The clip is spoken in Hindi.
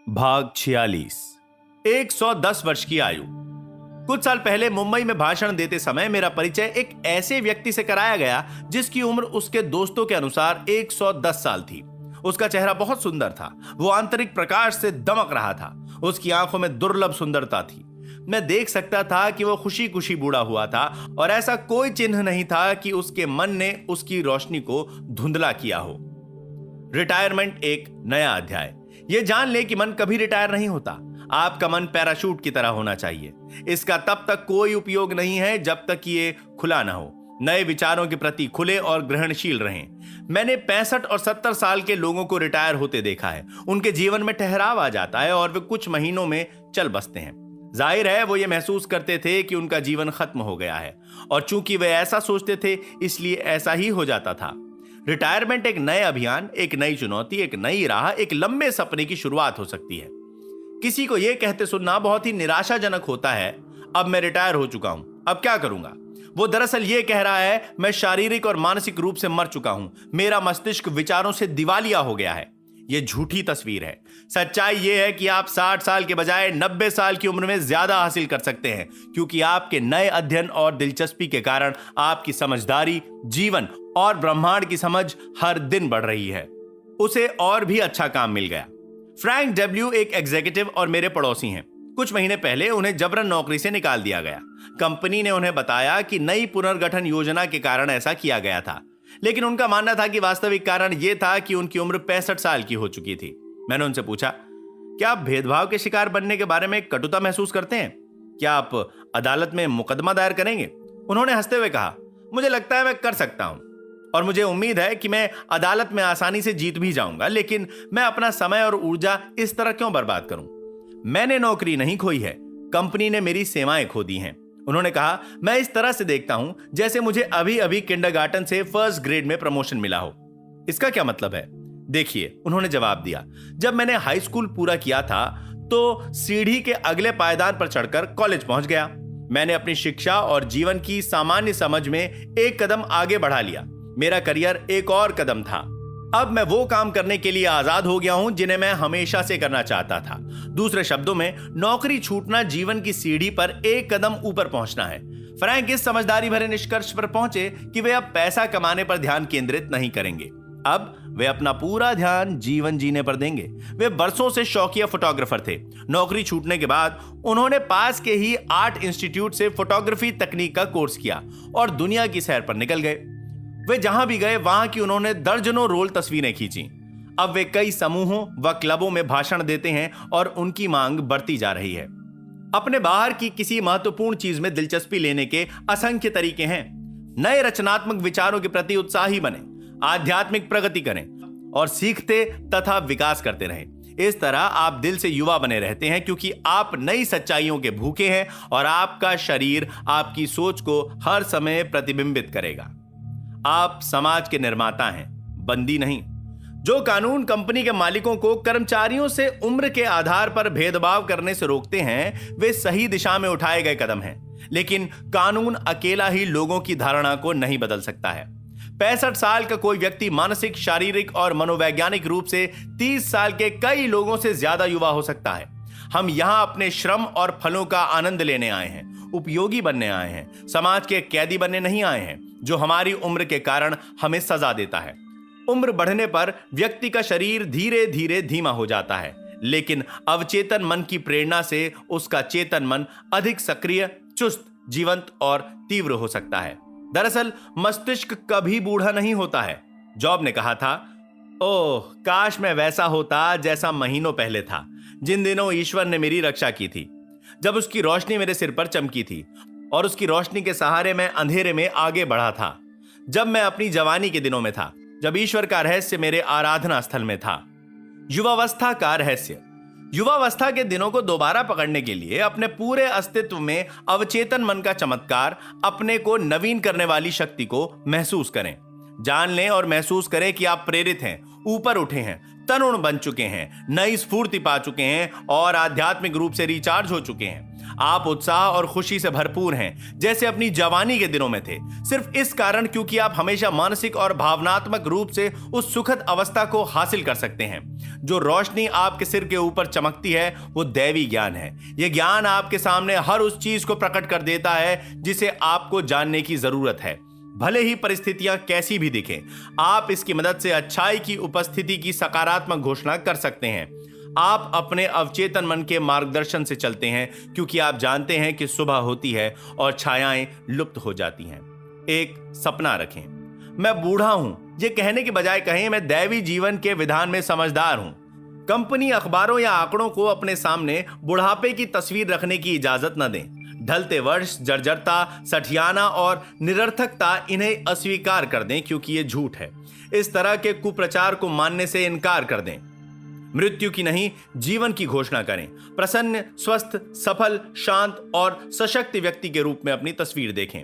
भाग 46। 110 वर्ष की आयु। कुछ साल पहले मुंबई में भाषण देते समय मेरा परिचय एक ऐसे व्यक्ति से कराया गया जिसकी उम्र उसके दोस्तों के अनुसार 110 साल थी। उसका चेहरा बहुत सुंदर था। वो आंतरिक प्रकाश से दमक रहा था। उसकी आंखों में दुर्लभ सुंदरता थी। मैं देख सकता था कि वो खुशी खुशी बूढ़ा हुआ था और ऐसा कोई चिन्ह नहीं था कि उसके मन ने उसकी रोशनी को धुंधला किया हो। रिटायरमेंट एक नया अध्याय। यह जान ले कि मन कभी रिटायर नहीं होता। आपका मन पैराशूट की तरह होना चाहिए। इसका तब तक कोई उपयोग नहीं है जब तक ये खुला ना हो। नए विचारों के प्रति खुले और ग्रहणशील रहें। मैंने 65 और 70 साल के लोगों को रिटायर होते देखा है। उनके जीवन में ठहराव आ जाता है और वे कुछ महीनों में चल बसते हैं। जाहिर है वो ये महसूस करते थे कि उनका जीवन खत्म हो गया है और चूंकि वे ऐसा सोचते थे इसलिए ऐसा ही हो जाता था। रिटायरमेंट एक नए अभियान, एक नई चुनौती, एक नई राह, एक लंबे सपने की शुरुआत हो सकती है। किसी को यह कहते सुनना बहुत ही निराशाजनक होता है, अब मैं रिटायर हो चुका हूं, अब क्या करूंगा। वो दरअसल यह कह रहा है, मैं शारीरिक और मानसिक रूप से मर चुका हूं, मेरा मस्तिष्क विचारों से दिवालिया हो गया है। यह झूठी तस्वीर है। सच्चाई यह है कि आप 60 साल के बजाय 90 साल की उम्र में ज्यादा हासिल कर सकते हैं, क्योंकि आपके नए अध्ययन और दिलचस्पी के कारण आपकी समझदारी, जीवन और ब्रह्मांड की समझ हर दिन बढ़ रही है। उसे और भी अच्छा काम मिल गया। फ्रैंक डब्ल्यू एक एग्जीक्यूटिव और मेरे पड़ोसी हैं। कुछ महीने पहले उन्हें जबरन नौकरी से निकाल दिया गया। कंपनी ने उन्हें बताया कि नई पुनर्गठन योजना के कारण ऐसा किया गया था, लेकिन उनका मानना था कि वास्तविक कारण यह था कि उनकी उम्र 65 साल की हो चुकी थी। मैंने उनसे पूछा, क्या आप भेदभाव के शिकार बनने के बारे में कटुता महसूस करते हैं? क्या आप अदालत में मुकदमा दायर करेंगे? उन्होंने हंसते हुए कहा, मुझे लगता है मैं कर सकता हूं और मुझे उम्मीद है कि मैं अदालत में आसानी से जीत भी जाऊंगा, लेकिन मैं अपना समय और ऊर्जा इस तरह क्यों बर्बाद करूं? मैंने नौकरी नहीं खोई है, कंपनी ने मेरी सेवाएं खो दी हैं। उन्होंने कहा, मैं इस तरह से देखता हूं जैसे मुझे अभी अभी किंडरगार्टन से फर्स्ट ग्रेड में प्रमोशन मिला हो। इसका क्या मतलब है? देखिए, उन्होंने जवाब दिया, जब मैंने हाई स्कूल पूरा किया था तो सीढ़ी के अगले पायदान पर चढ़कर कॉलेज पहुंच गया। मैंने अपनी शिक्षा और जीवन की सामान्य समझ में एक कदम आगे बढ़ा लिया। मेरा करियर एक और कदम था। अब मैं वो काम करने के लिए आजाद हो गया हूं जिन्हें मैं हमेशा से करना चाहता था। दूसरे शब्दों में, नौकरी छूटना जीवन की सीढ़ी पर एक कदम ऊपर पहुंचना है। फ्रैंक इस समझदारी भरे निष्कर्ष पर पहुंचे कि वे अब पैसा कमाने पर ध्यान केंद्रित नहीं करेंगे। अब वे अपना पूरा ध्यान जीवन जीने पर देंगे। वे बरसों से शौकिया फोटोग्राफर थे। नौकरी छूटने के बाद उन्होंने पास के ही आर्ट इंस्टीट्यूट से फोटोग्राफी तकनीक का कोर्स किया और दुनिया की सैर पर निकल गए। वे जहां भी गए वहां की उन्होंने दर्जनों रोल तस्वीरें खींची। अब वे कई समूहों व क्लबों में भाषण देते हैं और उनकी मांग बढ़ती जा रही है। अपने बाहर की किसी महत्वपूर्ण चीज में दिलचस्पी लेने के असंख्य तरीके हैं। नए रचनात्मक विचारों के प्रति उत्साही बने, आध्यात्मिक प्रगति करें और सीखते तथा विकास करते रहें। इस तरह आप दिल से युवा बने रहते हैं, क्योंकि आप नई सच्चाइयों के भूखे हैं और आपका शरीर आपकी सोच को हर समय प्रतिबिंबित करेगा। आप समाज के निर्माता हैं, बंदी नहीं। जो कानून कंपनी के मालिकों को कर्मचारियों से उम्र के आधार पर भेदभाव करने से रोकते हैं, वे सही दिशा में उठाए गए कदम हैं, लेकिन कानून अकेला ही लोगों की धारणा को नहीं बदल सकता है। 65 साल का कोई व्यक्ति मानसिक, शारीरिक और मनोवैज्ञानिक रूप से 30 साल के कई लोगों से ज्यादा युवा हो सकता है। हम यहां अपने श्रम और फलों का आनंद लेने आए हैं, उपयोगी बनने आए हैं, समाज के कैदी बनने नहीं आए हैं जो हमारी उम्र के कारण हमें सजा देता है। उम्र बढ़ने पर व्यक्ति का शरीर धीरे धीरे धीमा हो जाता है, लेकिन अवचेतन मन की प्रेरणा से उसका चेतन मन अधिक सक्रिय, चुस्त, जीवंत और तीव्र हो सकता है। दरअसल मस्तिष्क कभी बूढ़ा नहीं होता है। जॉब ने कहा था, ओह काश मैं वैसा होता जैसा महीनों पहले था, जिन दिनों ईश्वर ने मेरी रक्षा की थी, जब उसकी रोशनी मेरे सिर पर चमकी थी और उसकी रोशनी के सहारे मैं अंधेरे में आगे बढ़ा था। जब मैं अपनी जवानी के दिनों में था, जब ईश्वर का रहस्य मेरे आराधना स्थल में था। युवावस्था का रहस्य। युवावस्था के दिनों को दोबारा पकड़ने के लिए अपने पूरे अस्तित्व में अवचेतन मन का चमत्कार, अपने को नवीन करने वाली शक्ति को महसूस करें। जान लें और महसूस करें कि आप प्रेरित हैं, ऊपर उठे हैं, तरुण बन चुके हैं, नई स्फूर्ति पा चुके हैं और आध्यात्मिक रूप से रिचार्ज हो चुके हैं। आप उत्साह और खुशी से भरपूर हैं, जैसे अपनी जवानी के दिनों में थे, सिर्फ इस कारण क्योंकि आप हमेशा मानसिक और भावनात्मक रूप से उस सुखद अवस्था को हासिल कर सकते हैं। जो रोशनी आपके सिर के ऊपर चमकती है वो दैवी ज्ञान है। यह ज्ञान आपके सामने हर उस चीज को प्रकट कर देता है जिसे आपको जानने की जरूरत है, भले ही परिस्थितियां कैसी भी दिखें। आप इसकी मदद से अच्छाई की उपस्थिति की सकारात्मक घोषणा कर सकते हैं। आप अपने अवचेतन मन के मार्गदर्शन से चलते हैं क्योंकि आप जानते हैं कि सुबह होती है और छायाएं लुप्त हो जाती हैं। एक सपना रखें। मैं बूढ़ा हूं, ये कहने के बजाय कहें मैं दैवी जीवन के विधान में समझदार हूं। कंपनी अखबारों या आंकड़ों को अपने सामने बुढ़ापे की तस्वीर रखने की इजाजत न दें। ढलते वर्ष, जर्जरता, सठियाना और निरर्थकता इन्हें अस्वीकार कर दें क्योंकि ये झूठ है। इस तरह के कुप्रचार को मानने से इनकार कर दें। मृत्यु की नहीं, जीवन की घोषणा करें। प्रसन्न, स्वस्थ, सफल, शांत और सशक्त व्यक्ति के रूप में अपनी तस्वीर देखें।